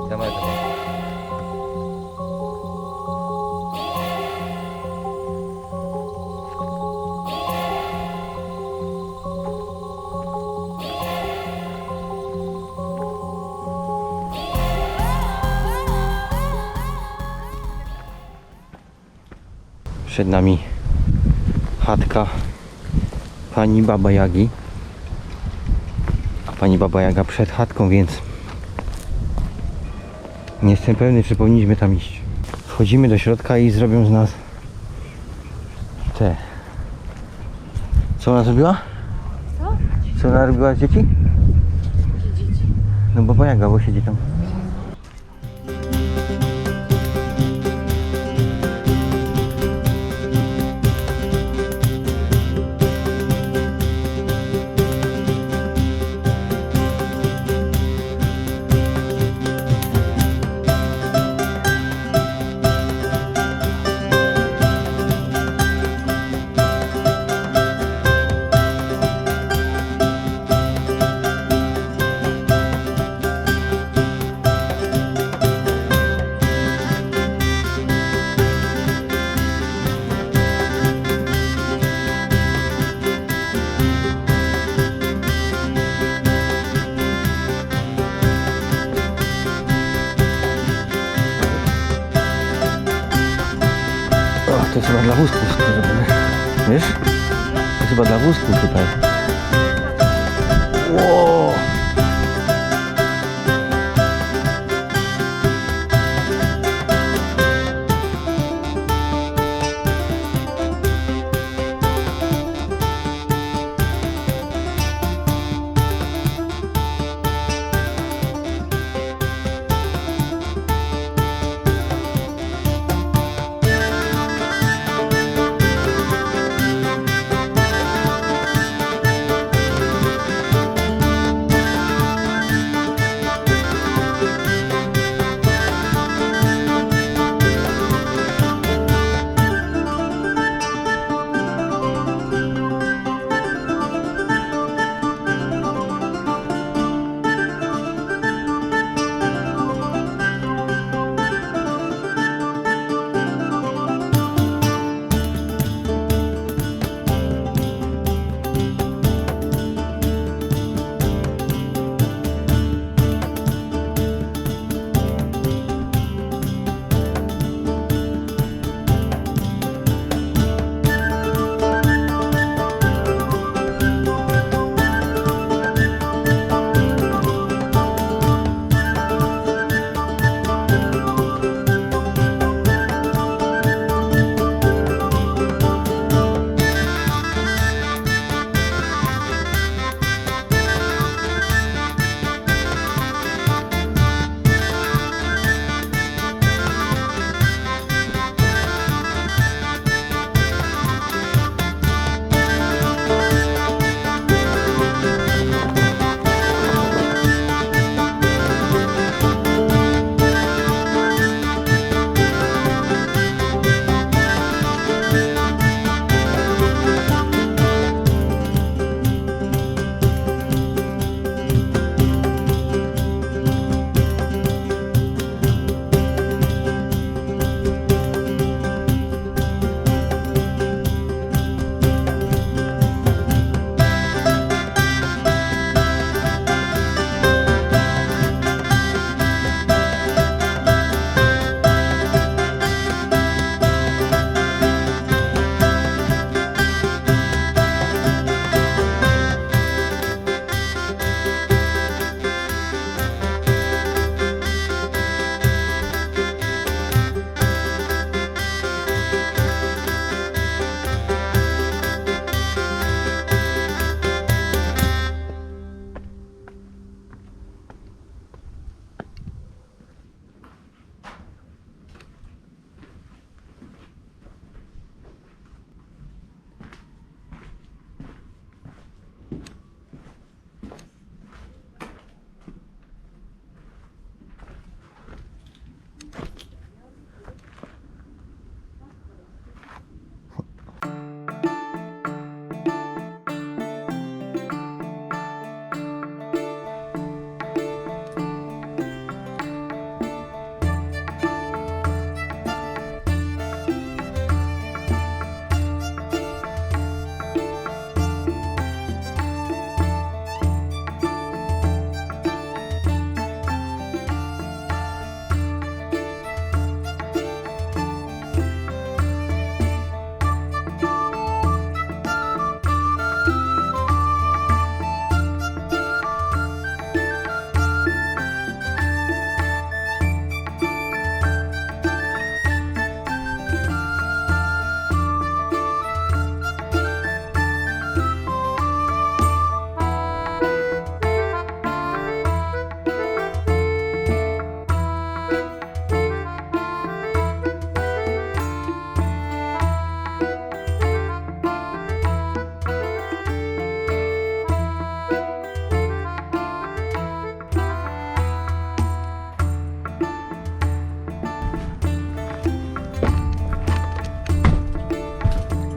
Dawaj, dawaj. Przed nami chatka pani Baba Jagi, a pani Baba Jaga przed chatką, więc nie jestem pewny, czy powinniśmy tam iść. Wchodzimy do środka i zrobią z nas te. Co ona zrobiła? Co? Co ona robiła z dzieci? No Baba Jaga, bo siedzi tam. To jest chyba dla wózków zrobione. Wiesz? To jest chyba dla wózków tutaj. Wow.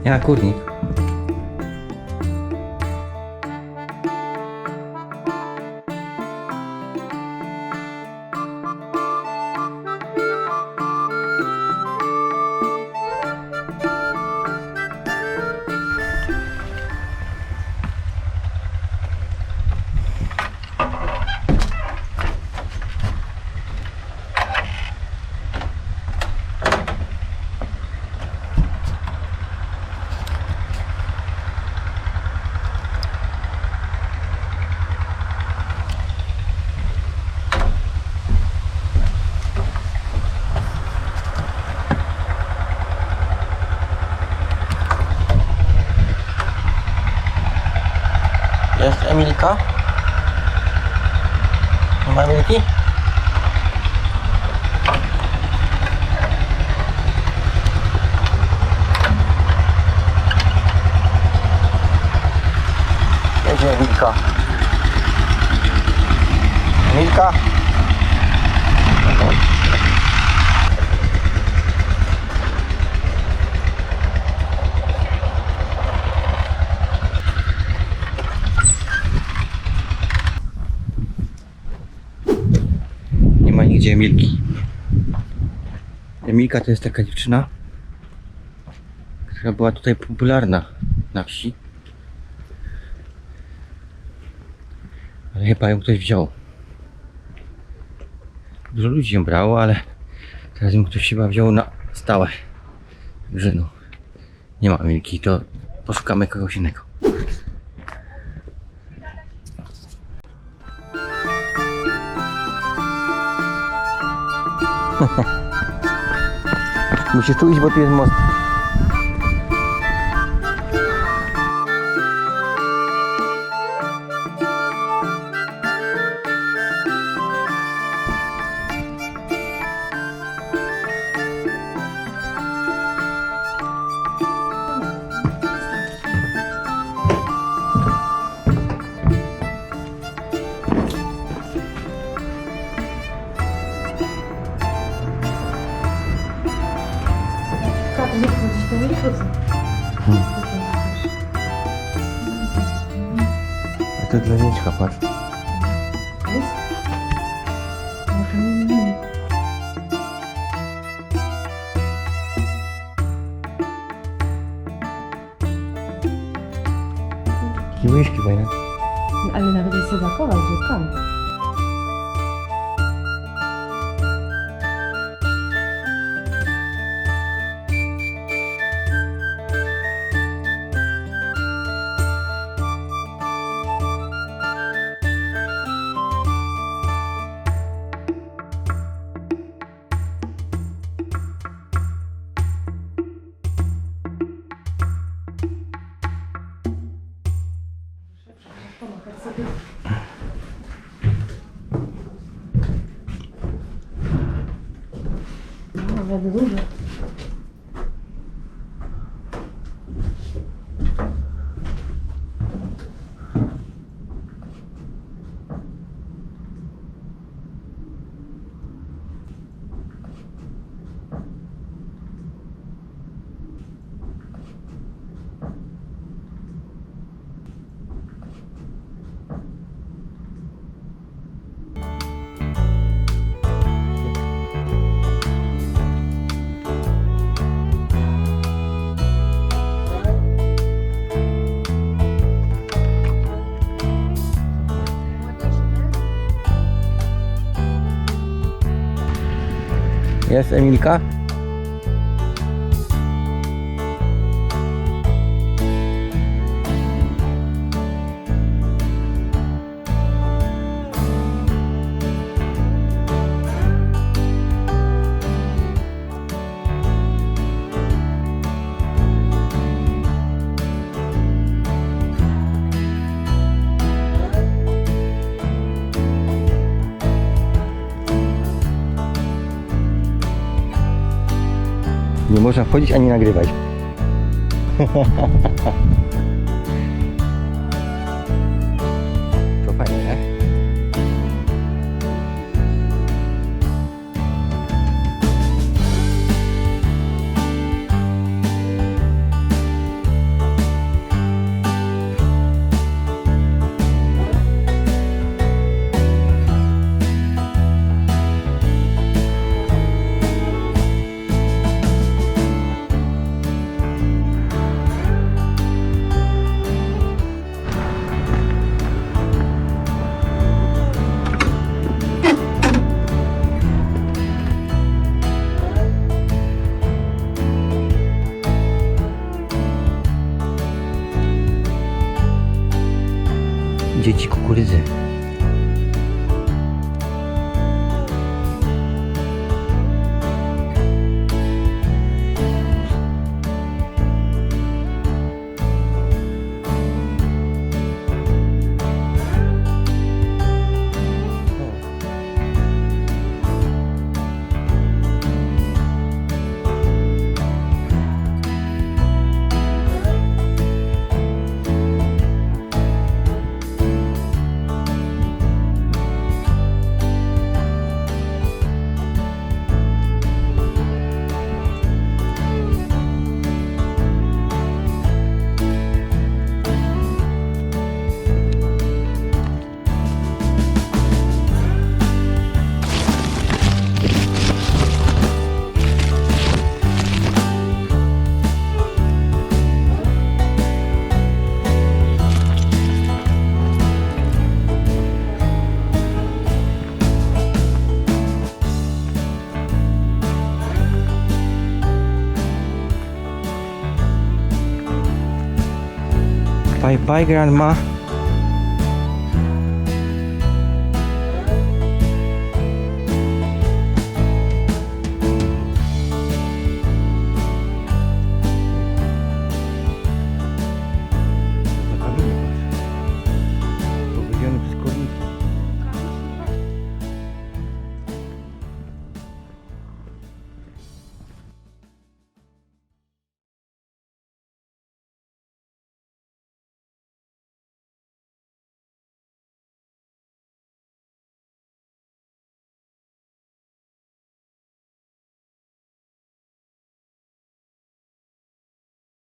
Ja, kurnik. Jest Emilka? Nie ma Emilki? Jedzie Emilka. Emilka? Nie ma nigdzie Emilki. Emilka to jest taka dziewczyna, która była tutaj popularna na wsi. Ale chyba ją ktoś wziął. Dużo ludzi ją brało, ale teraz ją ktoś chyba wziął na stałe. Także no, nie ma Emilki, to poszukamy kogoś innego. Musisz tu iść, bo tu jest most. Nie wchodzić, to nie wchodzę. A to dla nieczka, patrz. Jest? Może nie. Takie łyżki fajne. Ale nawet jest sedakowa, gdzie tam. Pomachać sobie. No, nawet dużo. Jest Emilka? Nie można wchodzić ani nagrywać. To fajnie, nie? dzieci kukurydzy. Bye bye, grandma.